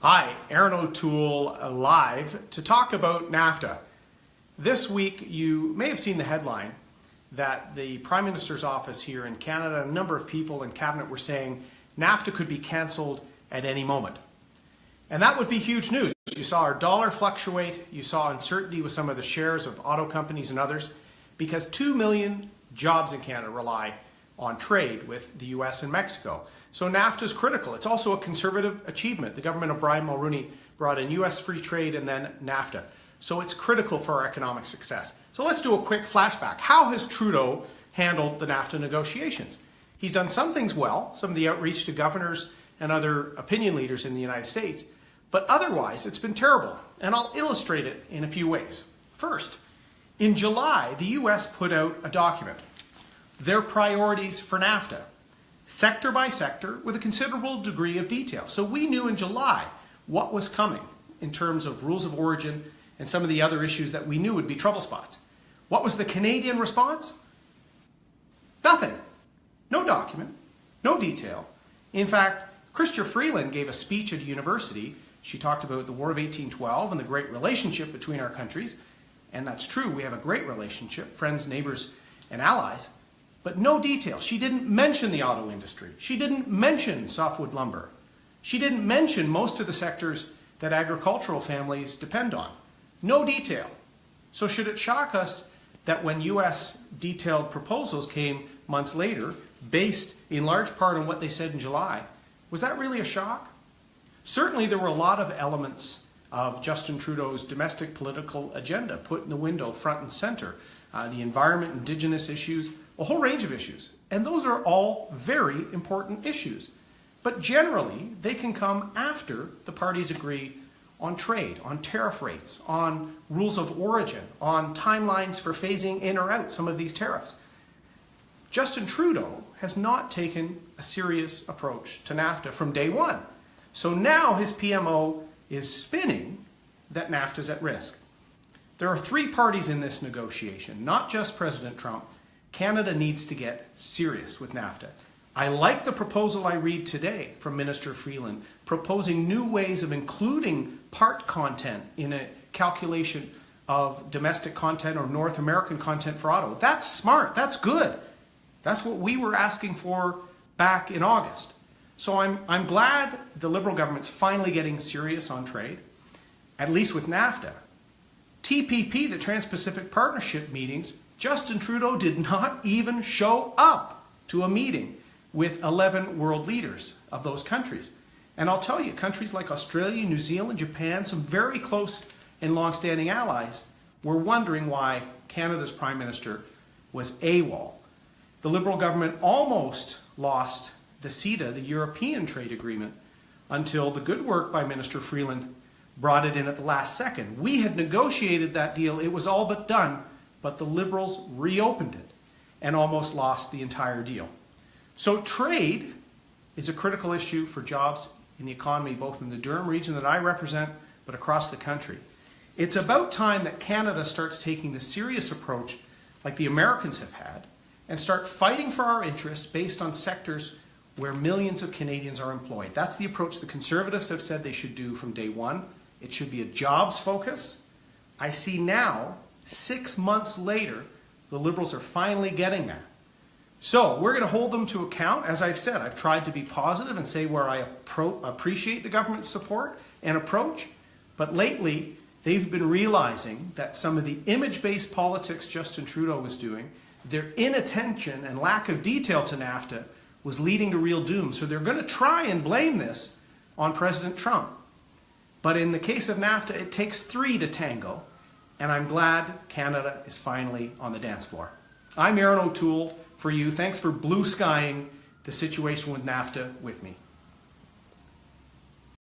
Hi, Aaron O'Toole live to talk about NAFTA. This week you may have seen the headline that the Prime Minister's office here in Canada, a number of people in Cabinet were saying NAFTA could be cancelled at any moment. And that would be huge news. You saw our dollar fluctuate, you saw uncertainty with some of the shares of auto companies and others, because 2 million jobs in Canada rely on trade with the US and Mexico. So NAFTA is critical. It's also a conservative achievement. The government of Brian Mulroney brought in US free trade and then NAFTA. So it's critical for our economic success. So let's do a quick flashback. How has Trudeau handled the NAFTA negotiations? He's done some things well, some of the outreach to governors and other opinion leaders in the United States, but otherwise it's been terrible. And I'll illustrate it in a few ways. First, in July, the US put out a document, their priorities for NAFTA, sector by sector, with a considerable degree of detail. So we knew in July what was coming in terms of rules of origin and some of the other issues that we knew would be trouble spots. What was the Canadian response? Nothing. No document, no detail. In fact, Chrystia Freeland gave a speech at a university. She talked about the War of 1812 and the great relationship between our countries. And that's true, we have a great relationship, friends, neighbors, and allies. But no detail. She didn't mention the auto industry. She didn't mention softwood lumber. She didn't mention most of the sectors that agricultural families depend on. No detail. So should it shock us that when US detailed proposals came months later, based in large part on what they said in July, was that really a shock? Certainly there were a lot of elements of Justin Trudeau's domestic political agenda put in the window front and center. The environment, Indigenous issues, a whole range of issues. And those are all very important issues. But generally, they can come after the parties agree on trade, on tariff rates, on rules of origin, on timelines for phasing in or out some of these tariffs. Justin Trudeau has not taken a serious approach to NAFTA from day one. So now his PMO is spinning that NAFTA is at risk. There are three parties in this negotiation, not just President Trump. Canada needs to get serious with NAFTA. I like the proposal I read today from Minister Freeland, proposing new ways of including part content in a calculation of domestic content or North American content for auto. That's smart. That's good. That's what we were asking for back in August. So I'm glad the Liberal government's finally getting serious on trade, at least with NAFTA. TPP, the Trans-Pacific Partnership meetings, Justin Trudeau did not even show up to a meeting with 11 world leaders of those countries. And I'll tell you, countries like Australia, New Zealand, Japan, some very close and long-standing allies, were wondering why Canada's Prime Minister was AWOL. The Liberal government almost lost the CETA, the European Trade Agreement, until the good work by Minister Freeland brought it in at the last second. We had negotiated that deal, it was all but done, but the Liberals reopened it and almost lost the entire deal. So trade is a critical issue for jobs in the economy, both in the Durham region that I represent, but across the country. It's about time that Canada starts taking the serious approach like the Americans have had and start fighting for our interests based on sectors where millions of Canadians are employed. That's the approach the Conservatives have said they should do from day one. It should be a jobs focus. I see now, 6 months later, the Liberals are finally getting that. So we're going to hold them to account. As I've said, I've tried to be positive and say where I appreciate the government's support and approach. But lately, they've been realizing that some of the image-based politics Justin Trudeau was doing, their inattention and lack of detail to NAFTA was leading to real doom. So they're going to try and blame this on President Trump. But in the case of NAFTA, it takes three to tango. And I'm glad Canada is finally on the dance floor. I'm Aaron O'Toole for you. Thanks for blue skying the situation with NAFTA with me.